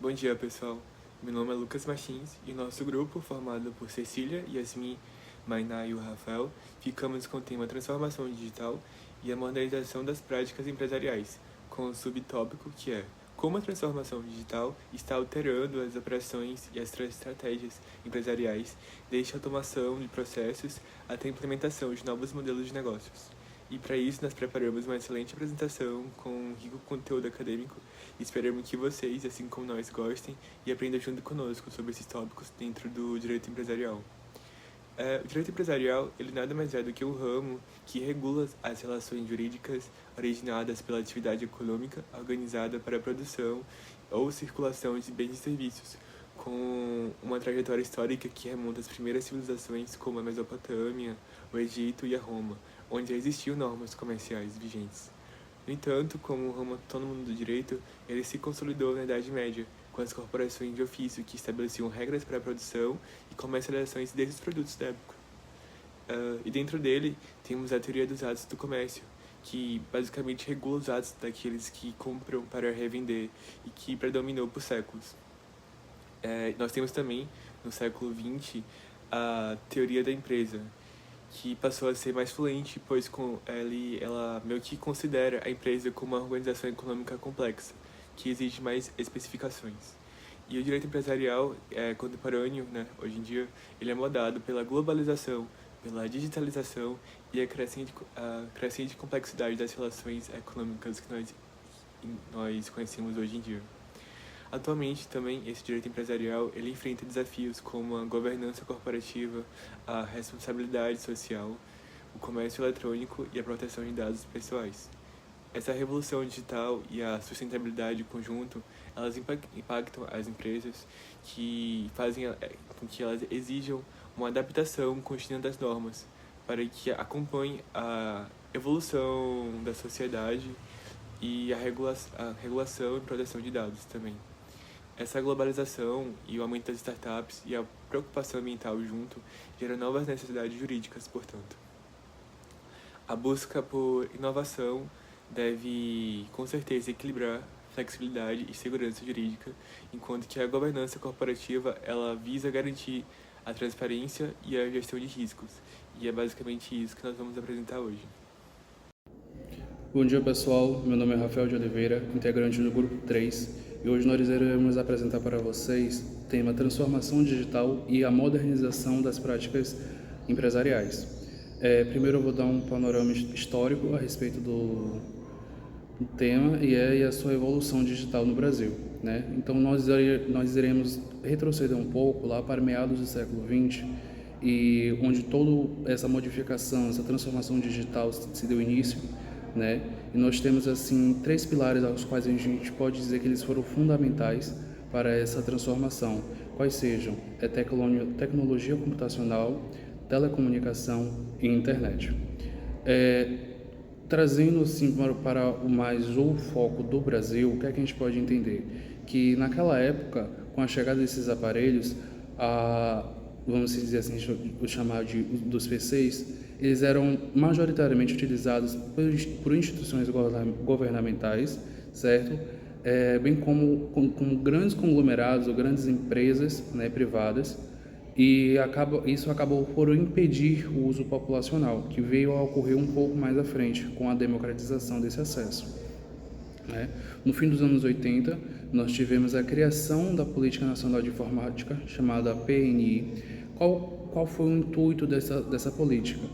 Bom dia, pessoal. Meu nome é Lucas Martins e nosso grupo, formado por Cecília, Yasmin, Mainá e o Rafael, ficamos com o tema Transformação Digital e a Modernização das Práticas Empresariais, com o subtópico que é como a transformação digital está alterando as operações e as estratégias empresariais, desde a automação de processos até a implementação de novos modelos de negócios. E para isso nós preparamos uma excelente apresentação com um rico conteúdo acadêmico e esperamos que vocês, assim como nós, gostem e aprendam junto conosco sobre esses tópicos dentro do direito empresarial. O direito empresarial, ele nada mais é do que um ramo que regula as relações jurídicas originadas pela atividade econômica organizada para a produção ou circulação de bens e serviços, com uma trajetória histórica que remonta às primeiras civilizações como a Mesopotâmia, o Egito e a Roma, onde já existiam normas comerciais vigentes. No entanto, como o ramo autônomo do direito, ele se consolidou na Idade Média, com as corporações de ofício que estabeleciam regras para a produção e comercialização desses produtos da época. E dentro dele, temos a teoria dos atos do comércio, que basicamente regula os atos daqueles que compram para revender e que predominou por séculos. Nós temos também, no século XX, a teoria da empresa, que passou a ser mais fluente, pois ela meio que considera a empresa como uma organização econômica complexa, que exige mais especificações. E o direito empresarial contemporâneo, né, hoje em dia, ele é modado pela globalização, pela digitalização e a crescente complexidade das relações econômicas que nós conhecemos hoje em dia. Atualmente, também, esse direito empresarial ele enfrenta desafios como a governança corporativa, a responsabilidade social, o comércio eletrônico e a proteção de dados pessoais. Essa revolução digital e a sustentabilidade em conjunto, elas impactam as empresas que fazem com que elas exijam uma adaptação contínua das normas para que acompanhe a evolução da sociedade e a regulação e proteção de dados também. Essa globalização e o aumento das startups e a preocupação ambiental junto geram novas necessidades jurídicas, portanto. A busca por inovação deve, com certeza, equilibrar flexibilidade e segurança jurídica, enquanto que a governança corporativa ela visa garantir a transparência e a gestão de riscos. E é basicamente isso que nós vamos apresentar hoje. Bom dia, pessoal. Meu nome é Rafael de Oliveira, integrante do Grupo 3, e hoje nós iremos apresentar para vocês o tema Transformação Digital e a Modernização das Práticas Empresariais. Primeiro eu vou dar um panorama histórico a respeito do tema e a sua evolução digital no Brasil, né? Então nós iremos retroceder um pouco lá para meados do século XX, e onde toda essa modificação, essa transformação digital se deu início, né? E nós temos assim três pilares aos quais a gente pode dizer que eles foram fundamentais para essa transformação. Quais sejam? Tecnologia computacional, telecomunicação e internet. Trazendo assim para o foco do Brasil, o que é que a gente pode entender? Que naquela época, com a chegada desses aparelhos, vamos dizer assim, chamar dos PCs, eles eram majoritariamente utilizados por instituições governamentais, certo? Bem como grandes conglomerados ou grandes empresas, né, privadas, e isso acabou por impedir o uso populacional, que veio a ocorrer um pouco mais à frente, com a democratização desse acesso, né? No fim dos anos 80, nós tivemos a criação da Política Nacional de Informática, chamada PNI. Qual foi o intuito dessa política?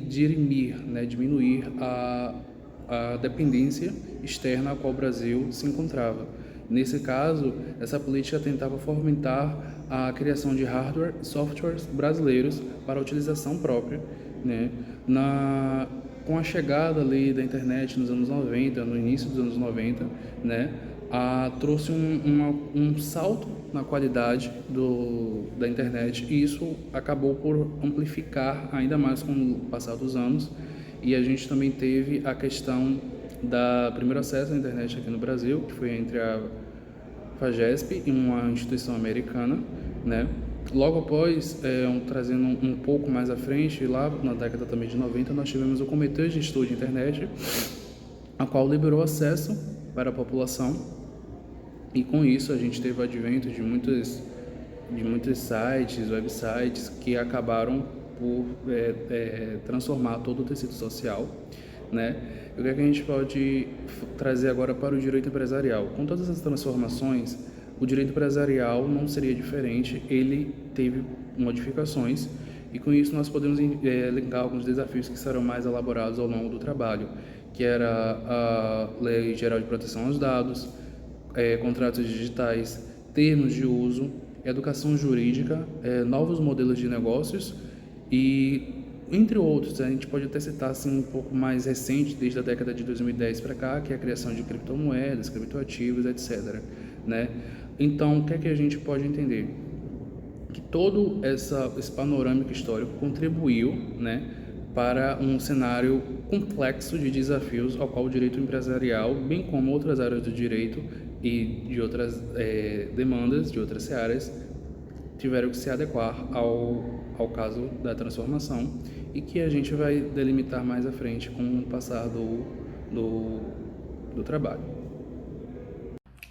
Dirimir, né, diminuir a dependência externa a qual o Brasil se encontrava. Nesse caso, essa política tentava fomentar a criação de hardware e softwares brasileiros para utilização própria, né? Com a chegada ali da internet nos anos 90, no início dos anos 90, né, trouxe um salto na qualidade da internet, e isso acabou por amplificar ainda mais com o passar dos anos. E a gente também teve a questão da primeiro acesso à internet aqui no Brasil, que foi entre a FAGESP e uma instituição americana, né? Logo após, trazendo um pouco mais à frente, lá na década também de 90, nós tivemos o Comitê de Estudo de Internet, a qual liberou acesso para a população E com isso a gente teve o advento de muitos sites, websites que acabaram por transformar todo o tecido social, né? E o que é que a gente pode trazer agora para o direito empresarial? Com todas essas transformações, o direito empresarial não seria diferente, ele teve modificações e com isso nós podemos linkar alguns desafios que serão mais elaborados ao longo do trabalho, que era a Lei Geral de Proteção aos Dados, contratos digitais, termos de uso, educação jurídica, novos modelos de negócios e, entre outros, a gente pode até citar assim, um pouco mais recente, desde a década de 2010 para cá, que é a criação de criptomoedas, criptoativos, etc., né? Então, o que é que a gente pode entender? Que todo esse panorâmico histórico contribuiu, né, para um cenário complexo de desafios ao qual o direito empresarial, bem como outras áreas do direito e de outras demandas, de outras áreas, tiveram que se adequar ao caso da transformação e que a gente vai delimitar mais à frente com o passar do trabalho.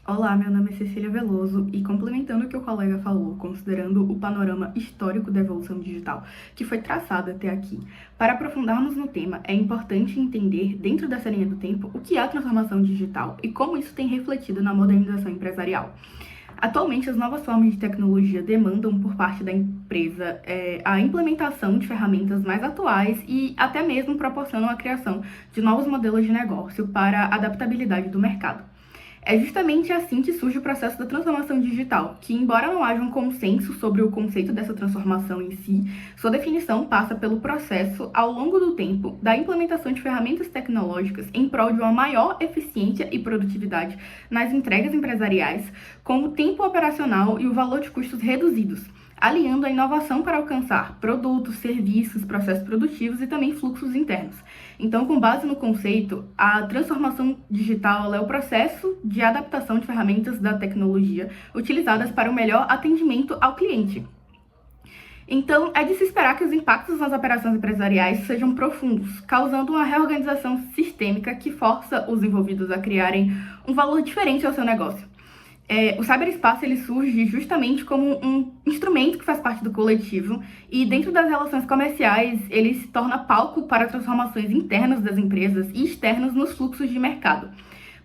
Olá, meu nome é Cecília Veloso e complementando o que o colega falou, considerando o panorama histórico da evolução digital que foi traçado até aqui, para aprofundarmos no tema, é importante entender, dentro dessa linha do tempo, o que é a transformação digital e como isso tem refletido na modernização empresarial. Atualmente, as novas formas de tecnologia demandam por parte da empresa a implementação de ferramentas mais atuais e até mesmo proporcionam a criação de novos modelos de negócio para a adaptabilidade do mercado. É justamente assim que surge o processo da transformação digital, que, embora não haja um consenso sobre o conceito dessa transformação em si, sua definição passa pelo processo, ao longo do tempo, da implementação de ferramentas tecnológicas em prol de uma maior eficiência e produtividade nas entregas empresariais, com o tempo operacional e o valor de custos reduzidos, aliando a inovação para alcançar produtos, serviços, processos produtivos e também fluxos internos. Então, com base no conceito, a transformação digital é o processo de adaptação de ferramentas da tecnologia utilizadas para o melhor atendimento ao cliente. Então, é de se esperar que os impactos nas operações empresariais sejam profundos, causando uma reorganização sistêmica que força os envolvidos a criarem um valor diferente ao seu negócio. O cyberespaço ele surge justamente como um instrumento que faz parte do coletivo e dentro das relações comerciais ele se torna palco para transformações internas das empresas e externas nos fluxos de mercado.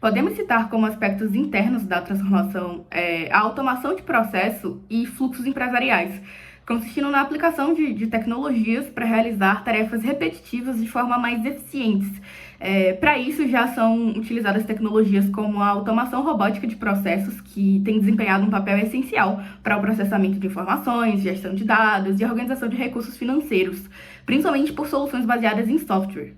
Podemos citar como aspectos internos da transformação a automação de processo e fluxos empresariais, consistindo na aplicação de tecnologias para realizar tarefas repetitivas de forma mais eficientes. Para isso, já são utilizadas tecnologias como a automação robótica de processos, que tem desempenhado um papel essencial para o processamento de informações, gestão de dados e organização de recursos financeiros, principalmente por soluções baseadas em software.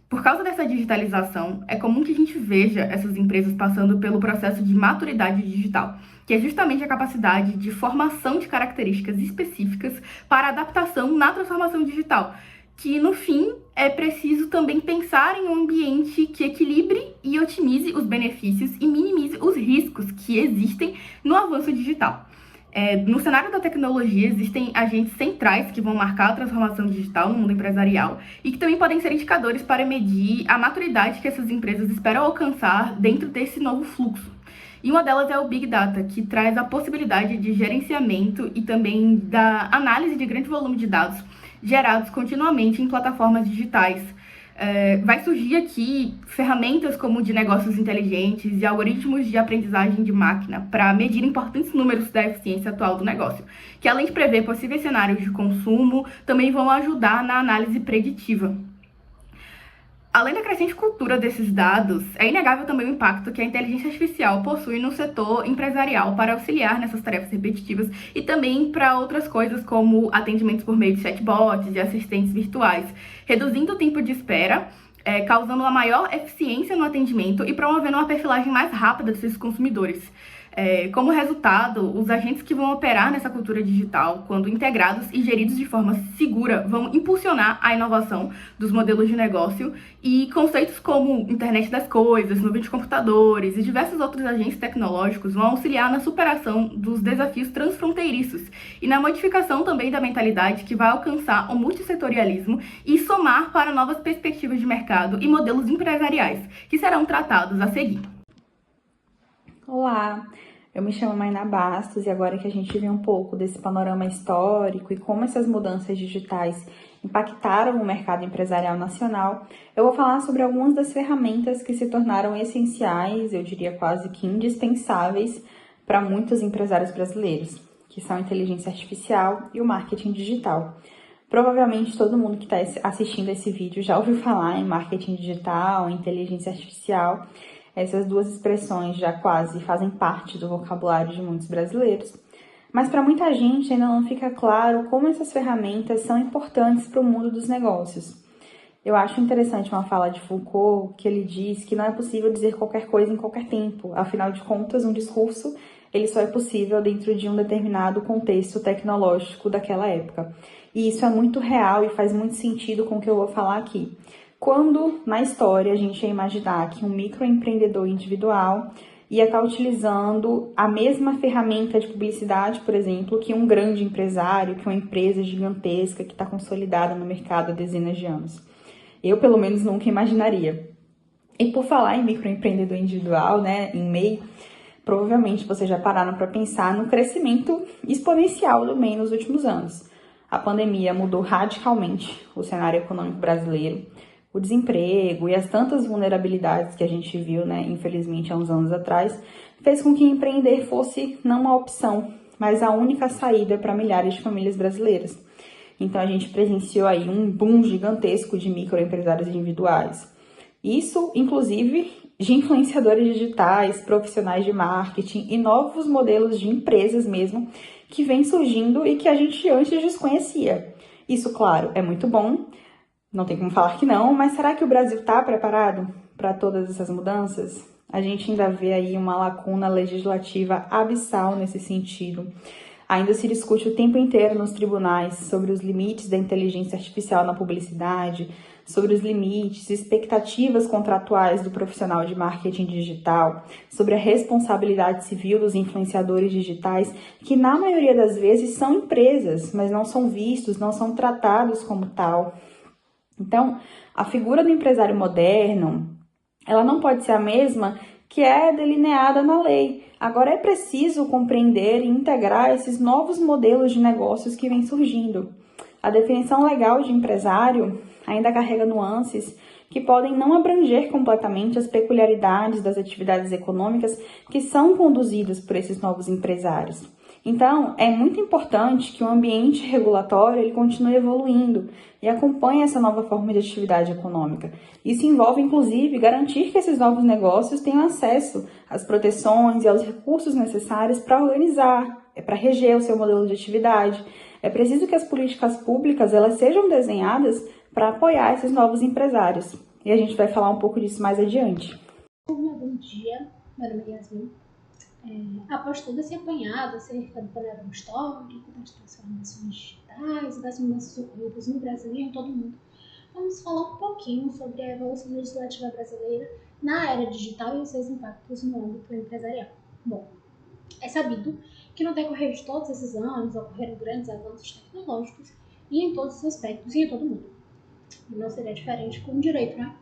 Por causa dessa digitalização, é comum que a gente veja essas empresas passando pelo processo de maturidade digital, que é justamente a capacidade de formação de características específicas para adaptação na transformação digital, que, no fim, é preciso também pensar em um ambiente que equilibre e otimize os benefícios e minimize os riscos que existem no avanço digital. No cenário da tecnologia, existem agentes centrais que vão marcar a transformação digital no mundo empresarial e que também podem ser indicadores para medir a maturidade que essas empresas esperam alcançar dentro desse novo fluxo. E uma delas é o Big Data, que traz a possibilidade de gerenciamento e também da análise de grande volume de dados gerados continuamente em plataformas digitais. Vai surgir aqui ferramentas como de negócios inteligentes e algoritmos de aprendizagem de máquina para medir importantes números da eficiência atual do negócio, que além de prever possíveis cenários de consumo, também vão ajudar na análise preditiva. Além da crescente cultura desses dados, é inegável também o impacto que a inteligência artificial possui no setor empresarial para auxiliar nessas tarefas repetitivas e também para outras coisas como atendimentos por meio de chatbots e assistentes virtuais, reduzindo o tempo de espera, causando uma maior eficiência no atendimento e promovendo uma perfilagem mais rápida desses consumidores. Como resultado, os agentes que vão operar nessa cultura digital, quando integrados e geridos de forma segura, vão impulsionar a inovação dos modelos de negócio e conceitos como internet das coisas, nuvem de computadores e diversos outros agentes tecnológicos vão auxiliar na superação dos desafios transfronteiriços e na modificação também da mentalidade que vai alcançar o multissetorialismo e somar para novas perspectivas de mercado e modelos empresariais, que serão tratados a seguir. Olá, Eu me chamo Mainá Bastos e agora que a gente vê um pouco desse panorama histórico e como essas mudanças digitais impactaram o mercado empresarial nacional, eu vou falar sobre algumas das ferramentas que se tornaram essenciais, eu diria quase que indispensáveis, para muitos empresários brasileiros, que são a inteligência artificial e o marketing digital. Provavelmente todo mundo que está assistindo esse vídeo já ouviu falar em marketing digital, inteligência artificial. Essas duas expressões já quase fazem parte do vocabulário de muitos brasileiros. Mas para muita gente ainda não fica claro como essas ferramentas são importantes para o mundo dos negócios. Eu acho interessante uma fala de Foucault, que ele diz que não é possível dizer qualquer coisa em qualquer tempo. Afinal de contas, um discurso ele só é possível dentro de um determinado contexto tecnológico daquela época. E isso é muito real e faz muito sentido com o que eu vou falar aqui. Quando, na história, a gente ia imaginar que um microempreendedor individual ia estar utilizando a mesma ferramenta de publicidade, por exemplo, que um grande empresário, que uma empresa gigantesca que está consolidada no mercado há dezenas de anos. Eu, pelo menos, nunca imaginaria. E por falar em microempreendedor individual, né, em MEI, provavelmente vocês já pararam para pensar no crescimento exponencial do MEI nos últimos anos. A pandemia mudou radicalmente o cenário econômico brasileiro, o desemprego e as tantas vulnerabilidades que a gente viu, né, infelizmente, há uns anos atrás, fez com que empreender fosse não uma opção, mas a única saída para milhares de famílias brasileiras. Então, a gente presenciou aí um boom gigantesco de microempresários individuais. Isso, inclusive, de influenciadores digitais, profissionais de marketing e novos modelos de empresas mesmo, que vem surgindo e que a gente antes desconhecia. Isso, claro, é muito bom, não tem como falar que não, mas será que o Brasil está preparado para todas essas mudanças? A gente ainda vê aí uma lacuna legislativa abissal nesse sentido. Ainda se discute o tempo inteiro nos tribunais sobre os limites da inteligência artificial na publicidade, sobre os limites e expectativas contratuais do profissional de marketing digital, sobre a responsabilidade civil dos influenciadores digitais, que na maioria das vezes são empresas, mas não são vistos, não são tratados como tal. Então, a figura do empresário moderno, ela não pode ser a mesma que é delineada na lei. Agora é preciso compreender e integrar esses novos modelos de negócios que vêm surgindo. A definição legal de empresário ainda carrega nuances que podem não abranger completamente as peculiaridades das atividades econômicas que são conduzidas por esses novos empresários. Então, é muito importante que o ambiente regulatório ele continue evoluindo e acompanhe essa nova forma de atividade econômica. Isso envolve, inclusive, garantir que esses novos negócios tenham acesso às proteções e aos recursos necessários para organizar, para reger o seu modelo de atividade. É preciso que as políticas públicas elas sejam desenhadas para apoiar esses novos empresários. E a gente vai falar um pouco disso mais adiante. Bom dia, meu nome é Yasmin. Após todo esse apanhado acerca do panorama histórico, das transformações digitais, das mudanças ocorridas no Brasil e em todo o mundo, vamos falar um pouquinho sobre a evolução legislativa brasileira na era digital e os seus impactos no âmbito empresarial. Bom, é sabido que no decorrer de todos esses anos ocorreram grandes avanços tecnológicos e em todos os aspectos e em todo o mundo. E não seria diferente com o direito, né?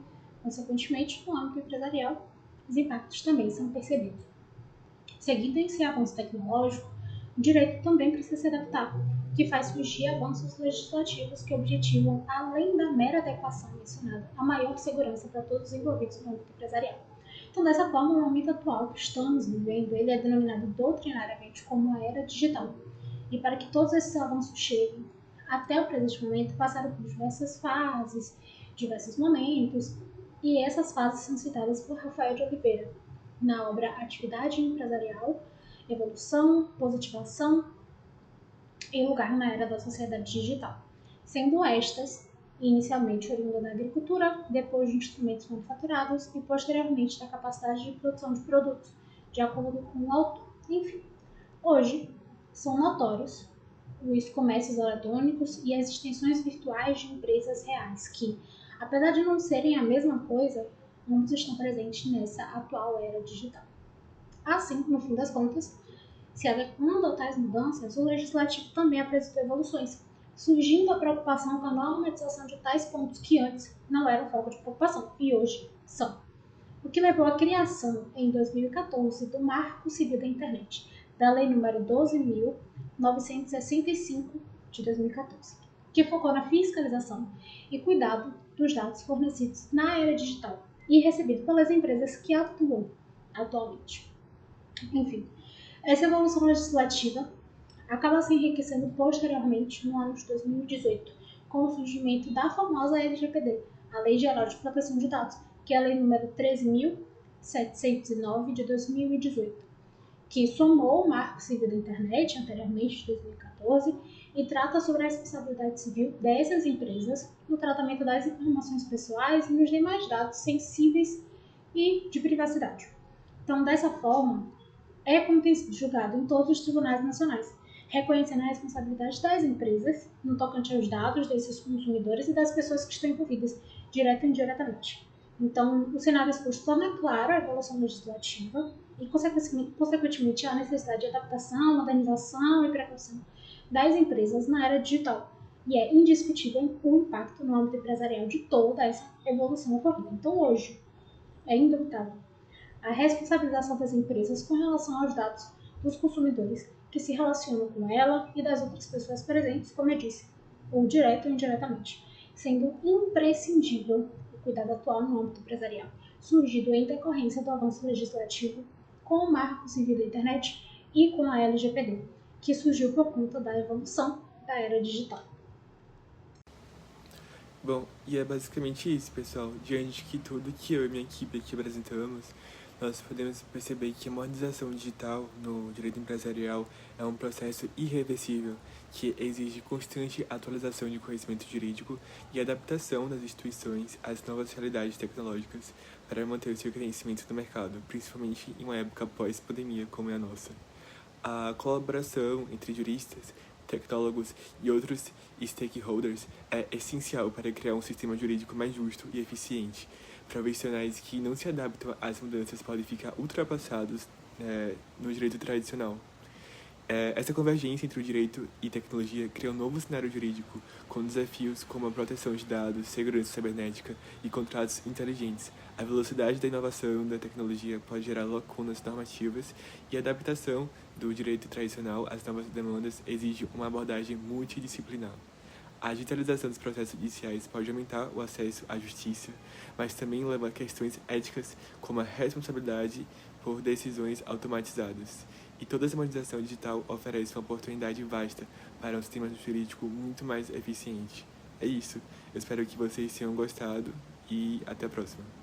Consequentemente, no âmbito empresarial, os impactos também são percebidos. Seguindo esse avanço tecnológico, o direito também precisa se adaptar, que faz surgir avanços legislativos que objetivam, além da mera adequação mencionada, a maior segurança para todos os envolvidos no âmbito empresarial. Então, dessa forma, o momento atual que estamos vivendo, ele é denominado doutrinariamente como a era digital. E para que todos esses avanços cheguem até o presente momento, passaram por diversas fases, diversos momentos, e essas fases são citadas por Rafael de Oliveira, na obra Atividade Empresarial, Evolução, Positivação e Lugar na Era da Sociedade Digital, sendo estas inicialmente oriundas da agricultura, depois de instrumentos manufaturados e posteriormente da capacidade de produção de produtos, de acordo com o autor. Enfim, hoje são notórios os comércios eletrônicos e as extensões virtuais de empresas reais que, apesar de não serem a mesma coisa, ambos estão presentes nessa atual era digital. Assim, no fim das contas, se adequando a tais mudanças, o legislativo também apresentou evoluções, surgindo a preocupação com a normatização de tais pontos que antes não eram foco de preocupação e hoje são. o que levou à criação, em 2014, do Marco Civil da Internet, da Lei nº 12.965, de 2014, que focou na fiscalização e cuidado dos dados fornecidos na era digital e recebidos pelas empresas que atuam atualmente. Enfim, essa evolução legislativa acaba se enriquecendo posteriormente no ano de 2018, com o surgimento da famosa LGPD, a Lei Geral de Proteção de Dados, que é a Lei nº 13.709 de 2018, que somou o Marco Civil da Internet, anteriormente de 2014, e trata sobre a responsabilidade civil dessas empresas no tratamento das informações pessoais e nos demais dados sensíveis e de privacidade. Então, dessa forma, é como tem sido julgado em todos os tribunais nacionais, reconhecendo a responsabilidade das empresas no tocante aos dados desses consumidores e das pessoas que estão envolvidas, direta e indiretamente. Então, o cenário exposto torna claro a evolução legislativa e, consequentemente, a necessidade de adaptação, modernização e precaução das empresas na era digital. E é indiscutível o impacto no âmbito empresarial de toda essa evolução ocorrida. Então, hoje, é indubitável a responsabilização das empresas com relação aos dados dos consumidores que se relacionam com ela e das outras pessoas presentes, como eu disse, ou direto ou indiretamente, sendo imprescindível o cuidado atual no âmbito empresarial, surgido em decorrência do avanço legislativo com o Marco Civil da Internet e com a LGPD, que surgiu por conta da evolução da era digital. Bom, e é basicamente isso, pessoal. Diante de tudo que eu e minha equipe aqui apresentamos, nós podemos perceber que a modernização digital no direito empresarial é um processo irreversível que exige constante atualização de conhecimento jurídico e adaptação das instituições às novas realidades tecnológicas para manter o seu crescimento no mercado, principalmente em uma época pós-pandemia como é a nossa. A colaboração entre juristas, tecnólogos e outros stakeholders é essencial para criar um sistema jurídico mais justo e eficiente. Profissionais que não se adaptam às mudanças podem ficar ultrapassados no direito tradicional. Essa convergência entre o direito e tecnologia cria um novo cenário jurídico, com desafios como a proteção de dados, segurança cibernética e contratos inteligentes. A velocidade da inovação da tecnologia pode gerar lacunas normativas e a adaptação do direito tradicional às novas demandas exige uma abordagem multidisciplinar. A digitalização dos processos judiciais pode aumentar o acesso à justiça, mas também leva a questões éticas como a responsabilidade por decisões automatizadas. E toda essa modernização digital oferece uma oportunidade vasta para um sistema jurídico muito mais eficiente. É isso. Eu espero que vocês tenham gostado e até a próxima.